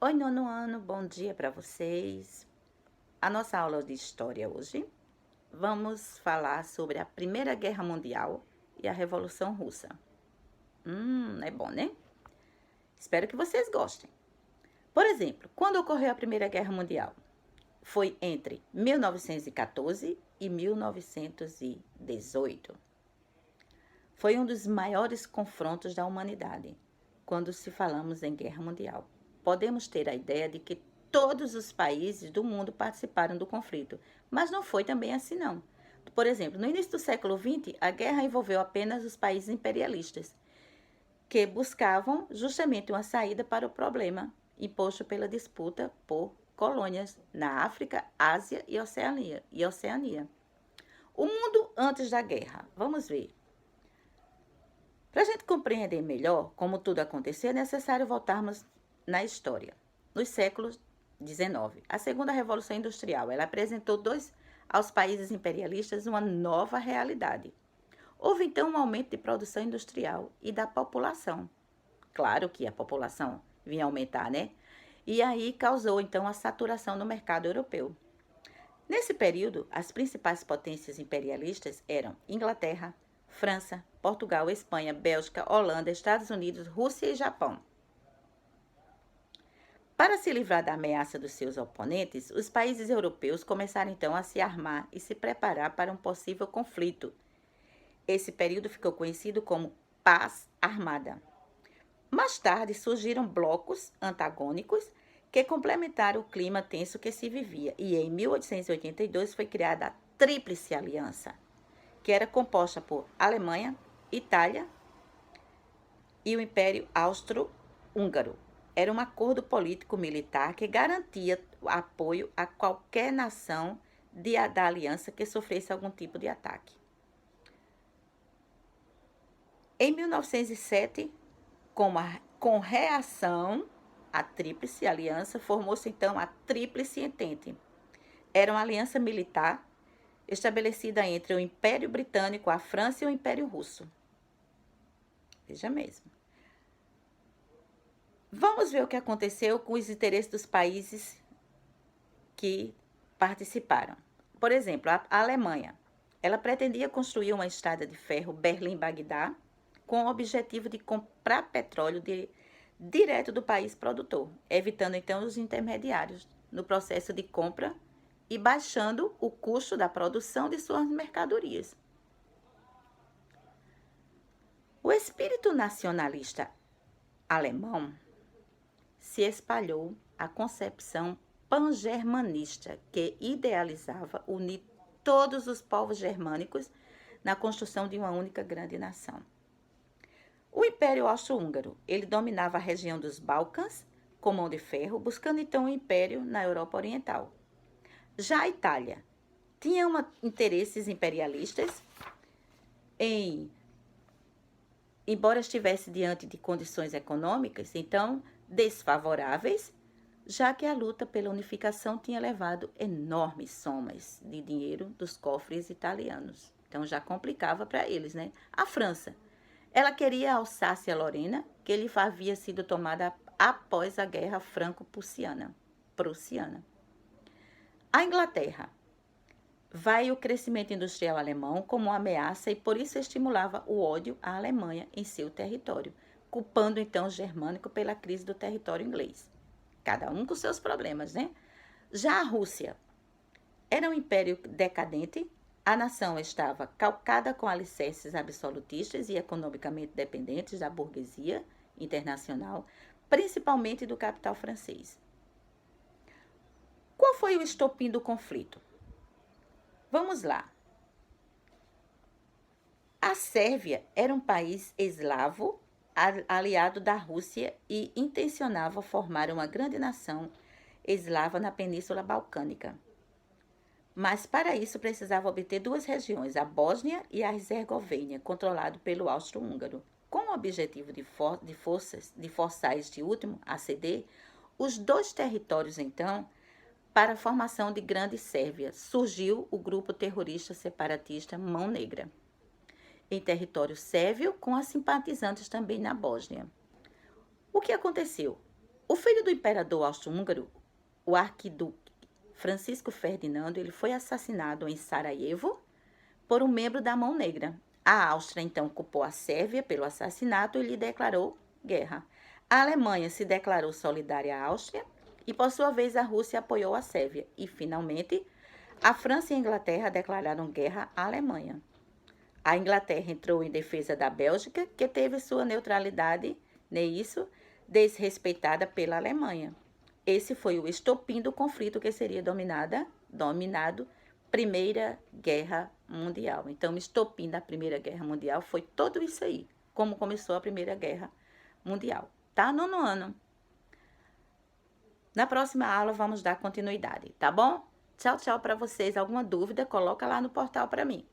Oi, nono ano, bom dia para vocês. A nossa aula de história hoje, vamos falar sobre a Primeira Guerra Mundial e a Revolução Russa. É bom, né? Espero que vocês gostem. Por exemplo, quando ocorreu a Primeira Guerra Mundial? Foi entre 1914 e 1918. Foi um dos maiores confrontos da humanidade, quando se falamos em guerra mundial. Podemos ter a ideia de que todos os países do mundo participaram do conflito, mas não foi também assim não. Por exemplo, no início do século XX, a guerra envolveu apenas os países imperialistas, que buscavam justamente uma saída para o problema imposto pela disputa por colônias na África, Ásia e Oceania. O mundo antes da guerra. Vamos ver. Para a gente compreender melhor como tudo aconteceu, é necessário voltarmos na história. Nos séculos XIX, a segunda Revolução Industrial, ela apresentou aos países imperialistas uma nova realidade. Houve então um aumento de produção industrial e da população. Claro que a população vinha aumentar, né? E aí causou então a saturação no mercado europeu. Nesse período, as principais potências imperialistas eram Inglaterra, França, Portugal, Espanha, Bélgica, Holanda, Estados Unidos, Rússia e Japão. Para se livrar da ameaça dos seus oponentes, os países europeus começaram então a se armar e se preparar para um possível conflito. Esse período ficou conhecido como Paz Armada. Mais tarde surgiram blocos antagônicos que complementaram o clima tenso que se vivia, e em 1882 foi criada a Tríplice Aliança, que era composta por Alemanha, Itália e o Império Austro-Húngaro. Era um acordo político-militar que garantia apoio a qualquer nação da aliança que sofresse algum tipo de ataque. Em 1907, com reação à Tríplice Aliança, formou-se então a Tríplice Entente. Era uma aliança militar estabelecida entre o Império Britânico, a França e o Império Russo. Veja mesmo. Vamos ver o que aconteceu com os interesses dos países que participaram. Por exemplo, a Alemanha. Ela pretendia construir uma estrada de ferro Berlim-Bagdá com o objetivo de comprar petróleo direto do país produtor, evitando então os intermediários no processo de compra e baixando o custo da produção de suas mercadorias. O espírito nacionalista alemão se espalhou a concepção pan-germanista, que idealizava unir todos os povos germânicos na construção de uma única grande nação. O Império Austro-Húngaro, ele dominava a região dos Balcãs com mão de ferro, buscando então um império na Europa Oriental. Já a Itália tinha interesses imperialistas embora estivesse diante de condições econômicas, então, desfavoráveis, já que a luta pela unificação tinha levado enormes somas de dinheiro dos cofres italianos. Então, já complicava para eles, né? A França, ela queria a Alsácia-Lorena, que lhe havia sido tomada após a Guerra Franco-Prussiana. A Inglaterra vai o crescimento industrial alemão como uma ameaça e por isso estimulava o ódio à Alemanha em seu território, culpando então o germânico pela crise do território inglês. Cada um com seus problemas, né? Já a Rússia era um império decadente, a nação estava calcada com alicerces absolutistas e economicamente dependentes da burguesia internacional, principalmente do capital francês. Qual foi o estopim do conflito? Vamos lá. A Sérvia era um país eslavo aliado da Rússia e intencionava formar uma grande nação eslava na Península Balcânica. Mas para isso precisava obter duas regiões, a Bósnia e a Herzegovina, controlado pelo Austro-Húngaro. Com o objetivo de forçar este último a ceder, os dois territórios, então, para a formação de Grande Sérvia, surgiu o grupo terrorista separatista Mão Negra, em território sérvio, com as simpatizantes também na Bósnia. O que aconteceu? O filho do imperador austro-húngaro, o arquiduque Francisco Ferdinando, ele foi assassinado em Sarajevo por um membro da Mão Negra. A Áustria então culpou a Sérvia pelo assassinato e lhe declarou guerra. A Alemanha se declarou solidária à Áustria e, por sua vez, a Rússia apoiou a Sérvia. E, finalmente, a França e a Inglaterra declararam guerra à Alemanha. A Inglaterra entrou em defesa da Bélgica, que teve sua neutralidade, desrespeitada pela Alemanha. Esse foi o estopim do conflito que seria dominado Primeira Guerra Mundial. Então, o estopim da Primeira Guerra Mundial foi tudo isso aí, como começou a Primeira Guerra Mundial. Tá? Nono ano. Na próxima aula vamos dar continuidade, tá bom? Tchau, tchau para vocês. Alguma dúvida, coloca lá no portal para mim.